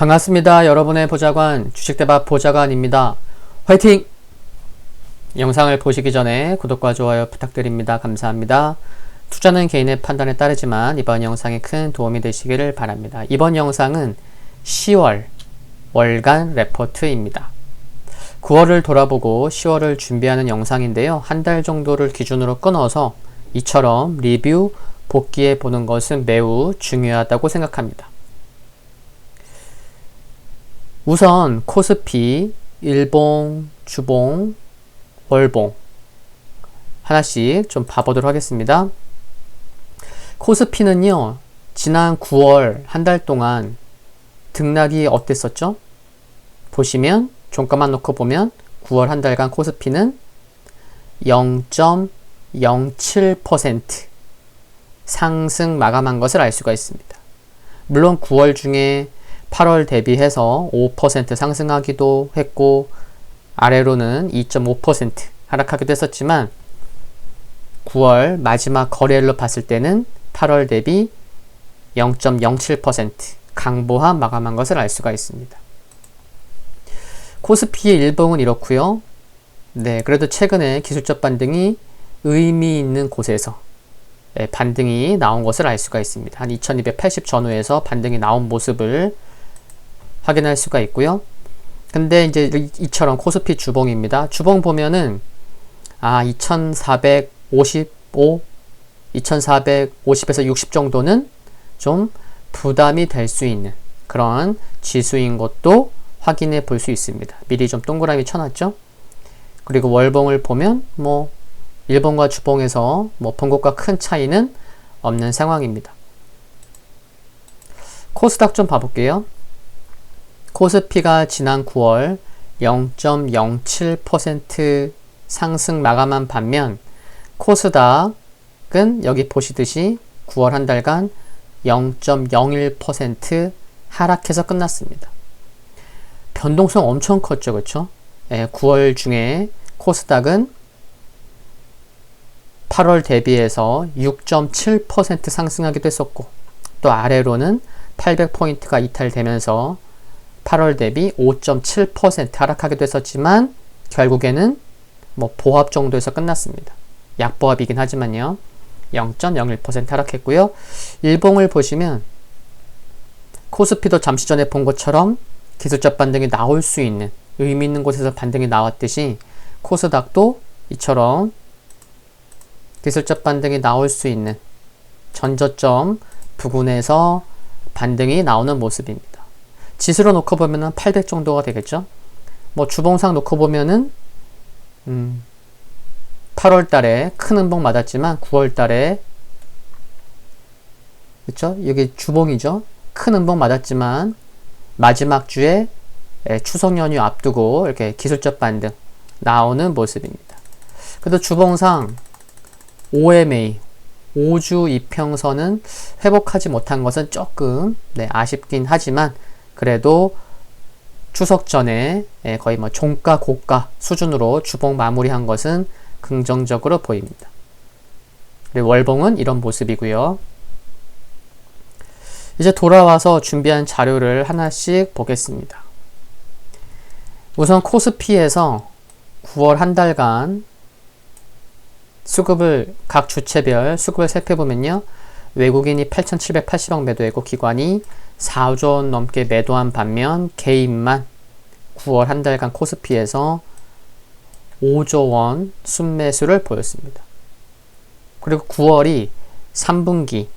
반갑습니다. 여러분의 보좌관 주식대박 보좌관입니다. 화이팅! 영상을 보시기 전에 구독과 좋아요 부탁드립니다. 감사합니다. 투자는 개인의 판단에 따르지만 이번 영상이 큰 도움이 되시기를 바랍니다. 이번 영상은 10월 월간 레포트입니다. 9월을 돌아보고 10월을 준비하는 영상인데요. 한 달 정도를 기준으로 끊어서 이처럼 리뷰, 복귀해 보는 것은 매우 중요하다고 생각합니다. 우선 코스피, 일봉, 주봉, 월봉 하나씩 좀 봐보도록 하겠습니다. 코스피는요, 지난 9월 한 달 동안 등락이 어땠었죠? 보시면 종가만 놓고 보면 9월 한 달간 코스피는 0.07% 상승 마감한 것을 알 수가 있습니다. 물론 9월 중에 8월 대비해서 5% 상승하기도 했고 아래로는 2.5% 하락하기도 했었지만 9월 마지막 거래일로 봤을 때는 8월 대비 0.07% 강보합 마감한 것을 알 수가 있습니다. 코스피의 일봉은 이렇고요. 네, 그래도 최근에 기술적 반등이 의미 있는 곳에서 반등이 나온 것을 알 수가 있습니다. 한 2280 전후에서 반등이 나온 모습을 확인할 수가 있고요. 근데 이제 이처럼 코스피 주봉입니다. 주봉 보면은 2450에서 60 정도는 좀 부담이 될 수 있는 그런 지수인 것도 확인해 볼 수 있습니다. 미리 좀 동그라미 쳐놨죠. 그리고 월봉을 보면 일봉과 주봉에서 본 것과 큰 차이는 없는 상황입니다. 코스닥 좀 봐볼게요. 코스피가 지난 9월 0.07% 상승 마감한 반면 코스닥은 여기 보시듯이 9월 한 달간 0.01% 하락해서 끝났습니다. 변동성 엄청 컸죠, 그렇죠? 9월 중에 코스닥은 8월 대비해서 6.7% 상승하기도 했었고 또 아래로는 800포인트가 이탈되면서 8월 대비 5.7% 하락하기도 했었지만 결국에는 보합 정도에서 끝났습니다. 약보합이긴 하지만요. 0.01% 하락했고요. 일봉을 보시면 코스피도 잠시 전에 본 것처럼 기술적 반등이 나올 수 있는 의미 있는 곳에서 반등이 나왔듯이 코스닥도 이처럼 기술적 반등이 나올 수 있는 전저점 부근에서 반등이 나오는 모습입니다. 지수로 놓고 보면은 800 정도가 되겠죠. 주봉상 놓고 보면은 8월 달에 큰 음봉 맞았지만 9월 달에 그렇죠? 여기 주봉이죠. 큰 음봉 맞았지만 마지막 주에 추석 연휴 앞두고 이렇게 기술적 반등 나오는 모습입니다. 그래도 주봉상 OMA 5주 이평선은 회복하지 못한 것은 조금 아쉽긴 하지만 그래도 추석 전에 거의 종가 고가 수준으로 주봉 마무리한 것은 긍정적으로 보입니다. 그리고 월봉은 이런 모습이고요. 이제 돌아와서 준비한 자료를 하나씩 보겠습니다. 우선 코스피에서 9월 한 달간 수급을 각 주체별 수급을 살펴보면요. 외국인이 8,780억 매도했고 기관이 4조 원 넘게 매도한 반면 개인만 9월 한 달간 코스피에서 5조 원 순매수를 보였습니다. 그리고 9월이 3분기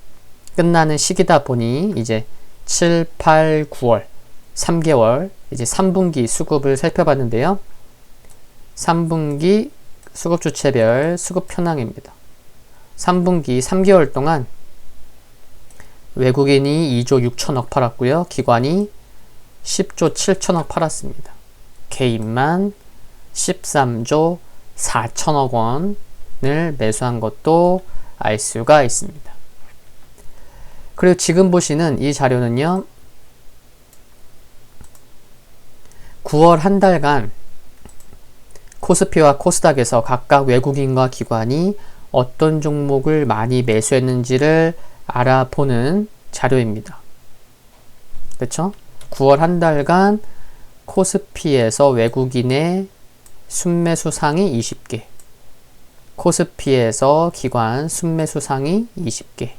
끝나는 시기다 보니 이제 7, 8, 9월 3개월 이제 3분기 수급을 살펴봤는데요. 3분기 수급 주체별 수급 현황입니다. 3분기 3개월 동안 외국인이 2조 6천억 팔았고요. 기관이 10조 7천억 팔았습니다. 개인만 13조 4천억 원을 매수한 것도 알 수가 있습니다. 그리고 지금 보시는 이 자료는요. 9월 한 달간 코스피와 코스닥에서 각각 외국인과 기관이 어떤 종목을 많이 매수했는지를 알아보는 자료입니다. 그렇죠? 9월 한 달간 코스피에서 외국인의 순매수 상위 20개, 코스피에서 기관 순매수 상위 20개,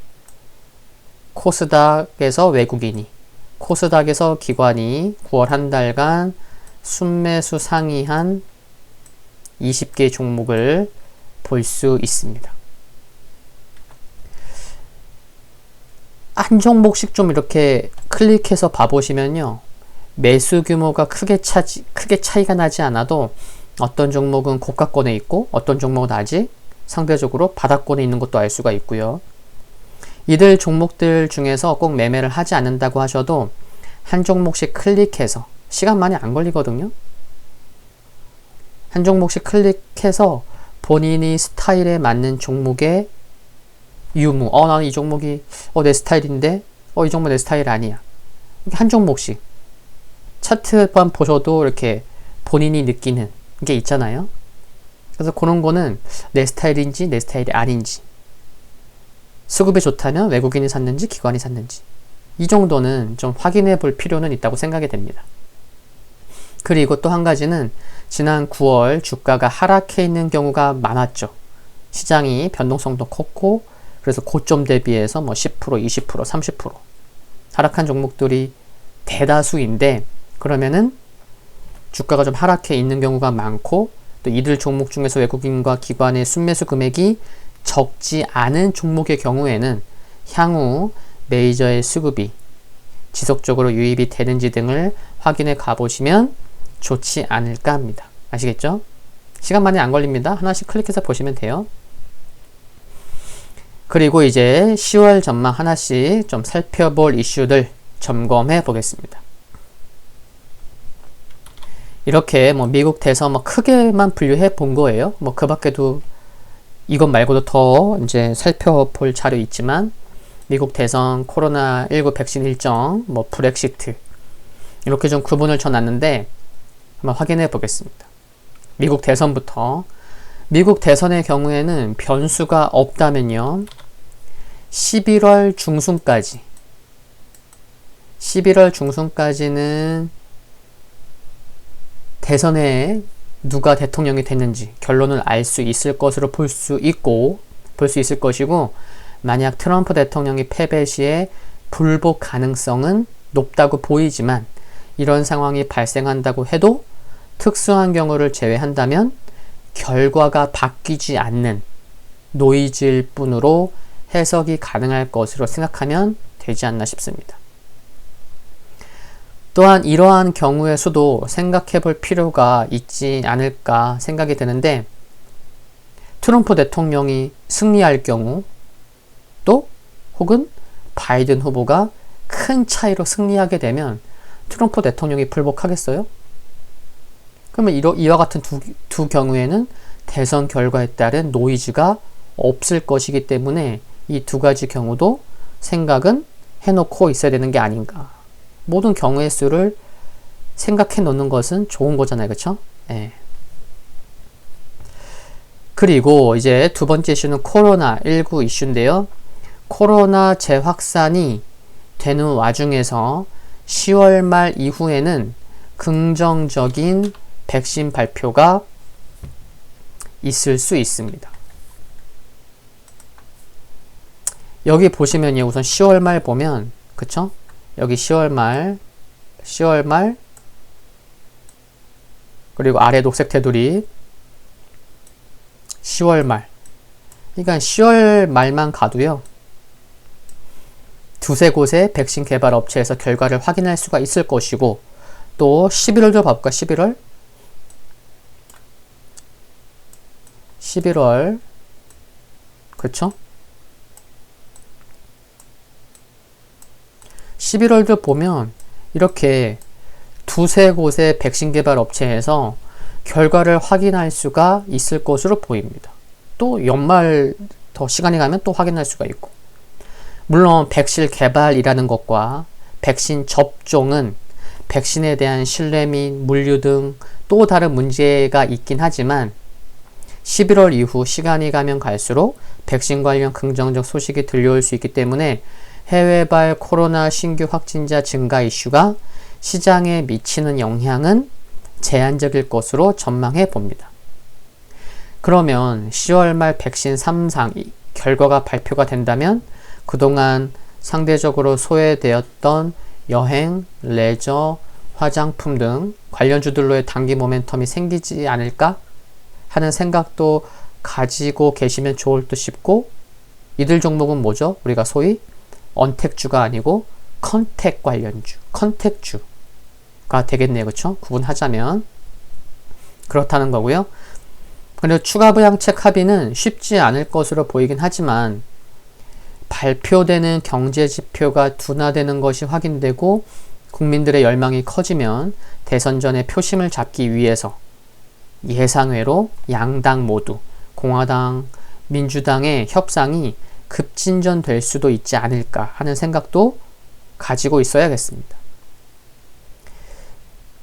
코스닥에서 외국인이, 코스닥에서 기관이 9월 한 달간 순매수 상위한 20개 종목을 볼 수 있습니다. 한 종목씩 좀 이렇게 클릭해서 봐보시면요. 매수 규모가 크게 차이가 나지 않아도 어떤 종목은 고가권에 있고 어떤 종목은 아직 상대적으로 바닥권에 있는 것도 알 수가 있고요. 이들 종목들 중에서 꼭 매매를 하지 않는다고 하셔도 한 종목씩 클릭해서 시간 많이 안 걸리거든요. 한 종목씩 클릭해서 본인이 스타일에 맞는 종목의 유무, 나는 이 종목이 내 스타일인데 이 종목 내 스타일 아니야. 한 종목씩 차트만 보셔도 이렇게 본인이 느끼는 게 있잖아요. 그래서 그런 거는 내 스타일인지 내 스타일이 아닌지, 수급이 좋다면 외국인이 샀는지 기관이 샀는지, 이 정도는 좀 확인해 볼 필요는 있다고 생각이 됩니다. 그리고 또 한 가지는 지난 9월 주가가 하락해 있는 경우가 많았죠. 시장이 변동성도 컸고, 그래서 고점 대비해서 10%, 20%, 30% 하락한 종목들이 대다수인데, 그러면은 주가가 좀 하락해 있는 경우가 많고, 또 이들 종목 중에서 외국인과 기관의 순매수 금액이 적지 않은 종목의 경우에는 향후 메이저의 수급이 지속적으로 유입이 되는지 등을 확인해 가보시면 좋지 않을까 합니다. 아시겠죠? 시간 많이 안 걸립니다. 하나씩 클릭해서 보시면 돼요. 그리고 이제 10월 전망 하나씩 좀 살펴볼 이슈들 점검해 보겠습니다. 이렇게 미국 대선 크게만 분류해 본 거예요. 그 밖에도 이것 말고도 더 이제 살펴볼 자료 있지만, 미국 대선, 코로나19 백신 일정, 브렉시트 이렇게 좀 구분을 쳐놨는데 한번 확인해 보겠습니다. 미국 대선부터. 미국 대선의 경우에는 변수가 없다면요, 11월 중순까지는 대선에 누가 대통령이 됐는지 결론을 알 수 있을 것으로 볼 수 있을 것이고, 만약 트럼프 대통령이 패배 시에 불복 가능성은 높다고 보이지만, 이런 상황이 발생한다고 해도 특수한 경우를 제외한다면 결과가 바뀌지 않는 노이즈일 뿐으로 해석이 가능할 것으로 생각하면 되지 않나 싶습니다. 또한 이러한 경우의 수도 생각해 볼 필요가 있지 않을까 생각이 드는데, 트럼프 대통령이 승리할 경우, 또 혹은 바이든 후보가 큰 차이로 승리하게 되면 트럼프 대통령이 불복하겠어요? 그러면 이와 같은 두 경우에는 대선 결과에 따른 노이즈가 없을 것이기 때문에 이 두 가지 경우도 생각은 해놓고 있어야 되는 게 아닌가. 모든 경우의 수를 생각해 놓는 것은 좋은 거잖아요. 그쵸? 예. 그리고 이제 두 번째 이슈는 코로나19 이슈인데요. 코로나 재확산이 되는 와중에서 10월 말 이후에는 긍정적인 백신 발표가 있을 수 있습니다. 여기 보시면요, 우선 10월 말 보면, 그쵸? 여기 10월 말, 그리고 아래 녹색 테두리, 10월 말. 그러니까 10월 말만 가도요, 두세 곳의 백신 개발 업체에서 결과를 확인할 수가 있을 것이고, 또 11월도 봐볼까? 11월, 그쵸? 11월도 보면 이렇게 두세 곳의 백신 개발 업체에서 결과를 확인할 수가 있을 것으로 보입니다. 또 연말 더 시간이 가면 또 확인할 수가 있고, 물론 백신 개발이라는 것과 백신 접종은 백신에 대한 신뢰 및 물류 등 또 다른 문제가 있긴 하지만, 11월 이후 시간이 가면 갈수록 백신 관련 긍정적 소식이 들려올 수 있기 때문에 해외발 코로나 신규 확진자 증가 이슈가 시장에 미치는 영향은 제한적일 것으로 전망해 봅니다. 그러면 10월 말 백신 3상 결과가 발표가 된다면 그동안 상대적으로 소외되었던 여행, 레저, 화장품 등 관련주들로의 단기 모멘텀이 생기지 않을까 하는 생각도 가지고 계시면 좋을 듯 싶고, 이들 종목은 뭐죠? 우리가 소위 언택주가 아니고 컨택 관련주, 컨택주가 되겠네요. 그렇죠? 구분하자면 그렇다는 거고요. 그리고 추가 부양책 합의는 쉽지 않을 것으로 보이긴 하지만 발표되는 경제 지표가 둔화되는 것이 확인되고 국민들의 열망이 커지면 대선 전에 표심을 잡기 위해서 예상외로 양당 모두 공화당, 민주당의 협상이 급진전될 수도 있지 않을까 하는 생각도 가지고 있어야겠습니다.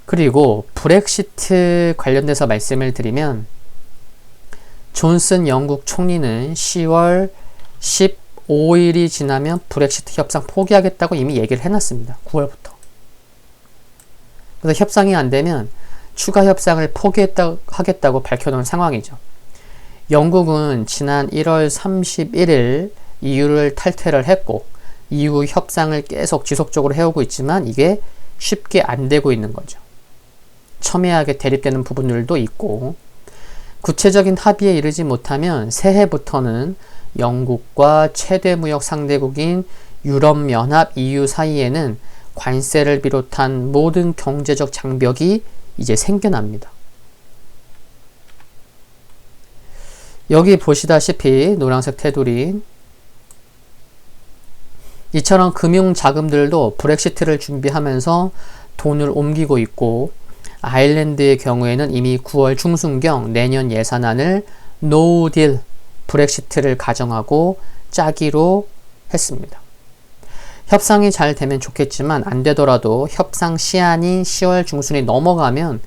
그리고 브렉시트 관련돼서 말씀을 드리면 존슨 영국 총리는 10월 15일이 지나면 브렉시트 협상 포기하겠다고 이미 얘기를 해놨습니다. 9월부터. 그래서 협상이 안 되면 추가 협상을 포기하겠다고 밝혀놓은 상황이죠. 영국은 지난 1월 31일 EU를 탈퇴를 했고 이후 협상을 계속 지속적으로 해오고 있지만 이게 쉽게 안 되고 있는 거죠. 첨예하게 대립되는 부분들도 있고, 구체적인 합의에 이르지 못하면 새해부터는 영국과 최대 무역 상대국인 유럽연합 EU 사이에는 관세를 비롯한 모든 경제적 장벽이 이제 생겨납니다. 여기 보시다시피 노란색 테두리, 이처럼 금융 자금들도 브렉시트를 준비하면서 돈을 옮기고 있고, 아일랜드의 경우에는 이미 9월 중순경 내년 예산안을 노 딜 브렉시트를 가정하고 짜기로 했습니다. 협상이 잘 되면 좋겠지만 안 되더라도 협상 시한인 10월 중순이 넘어가면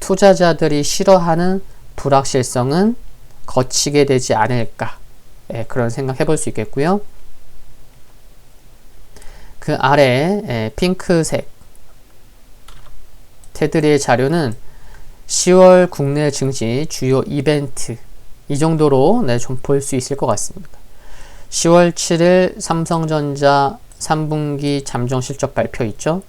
투자자들이 싫어하는 불확실성은 거치게 되지 않을까, 그런 생각 해볼 수 있겠고요. 그 아래 핑크색 테두리의 자료는 10월 국내 증시 주요 이벤트, 이 정도로 좀 볼 수 있을 것 같습니다. 10월 7일 삼성전자 3분기 잠정 실적 발표 있죠.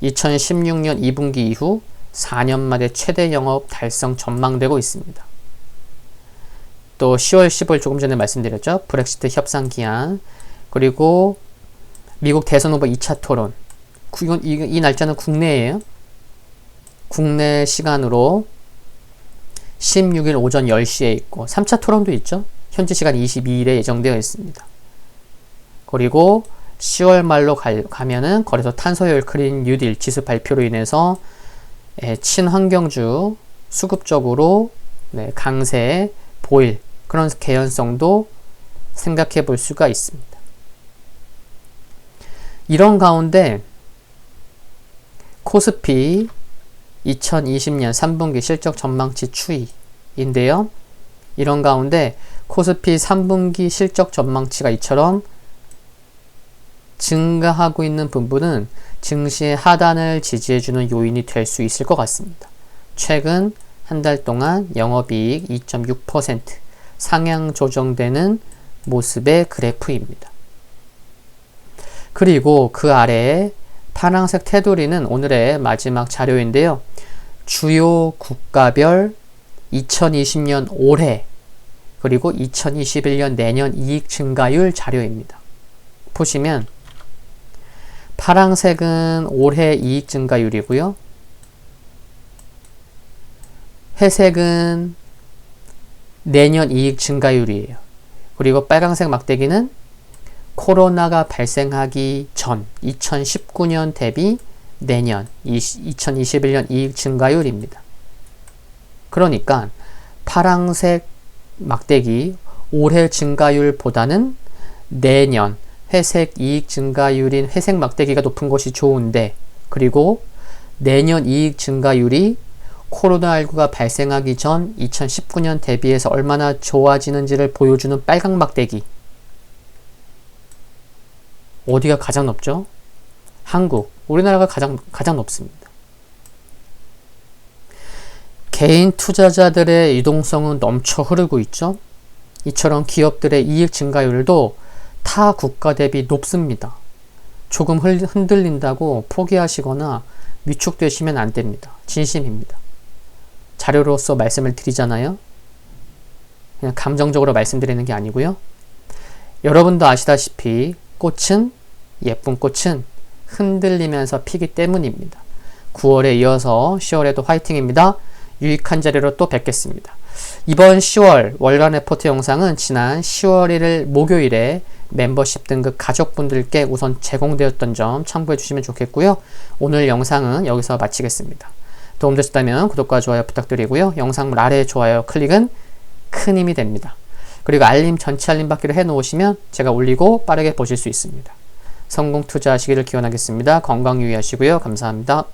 2016년 2분기 이후 4년 만에 최대 영업 달성 전망되고 있습니다. 또 10월 15일 조금 전에 말씀드렸죠. 브렉시트 협상 기한, 그리고 미국 대선 후보 2차 토론. 이 날짜는 국내예요. 국내 시간으로 16일 오전 10시에 있고 3차 토론도 있죠. 현지 시간 22일에 예정되어 있습니다. 그리고 10월 말로 가면은 거래소 탄소효율 클린 뉴딜 지수 발표로 인해서 친환경주 수급적으로 강세 보일 그런 개연성도 생각해 볼 수가 있습니다. 이런 가운데 코스피 2020년 3분기 실적 전망치 추이인데요. 이런 가운데 코스피 3분기 실적 전망치가 이처럼 증가하고 있는 부분은 증시의 하단을 지지해주는 요인이 될 수 있을 것 같습니다. 최근 한 달 동안 영업이익 2.6% 상향 조정되는 모습의 그래프입니다. 그리고 그 아래에 파란색 테두리는 오늘의 마지막 자료인데요. 주요 국가별 2020년 올해 그리고 2021년 내년 이익 증가율 자료입니다. 보시면 파란색은 올해 이익 증가율이고요. 회색은 내년 이익 증가율이에요. 그리고 빨간색 막대기는 코로나가 발생하기 전 2019년 대비 내년 2021년 이익 증가율입니다. 그러니까 파란색 막대기 올해 증가율보다는 내년 회색 이익 증가율인 회색 막대기가 높은 것이 좋은데, 그리고 내년 이익 증가율이 코로나19가 발생하기 전 2019년 대비해서 얼마나 좋아지는지를 보여주는 빨강 막대기, 어디가 가장 높죠? 한국 우리나라가 가장 높습니다. 개인 투자자들의 유동성은 넘쳐 흐르고 있죠. 이처럼 기업들의 이익 증가율도 타 국가 대비 높습니다. 조금 흔들린다고 포기하시거나 위축되시면 안 됩니다. 진심입니다. 자료로서 말씀을 드리잖아요. 그냥 감정적으로 말씀드리는 게 아니고요. 여러분도 아시다시피 예쁜 꽃은 흔들리면서 피기 때문입니다. 9월에 이어서 10월에도 화이팅입니다. 유익한 자료로 또 뵙겠습니다. 이번 10월 월간 레포트 영상은 지난 10월 1일 목요일에 멤버십 등급 가족분들께 우선 제공되었던 점 참고해 주시면 좋겠고요. 오늘 영상은 여기서 마치겠습니다. 도움되셨다면 구독과 좋아요 부탁드리고요. 영상물 아래 좋아요 클릭은 큰 힘이 됩니다. 그리고 전체 알림 받기를 해 놓으시면 제가 올리고 빠르게 보실 수 있습니다. 성공 투자하시기를 기원하겠습니다. 건강 유의하시고요. 감사합니다.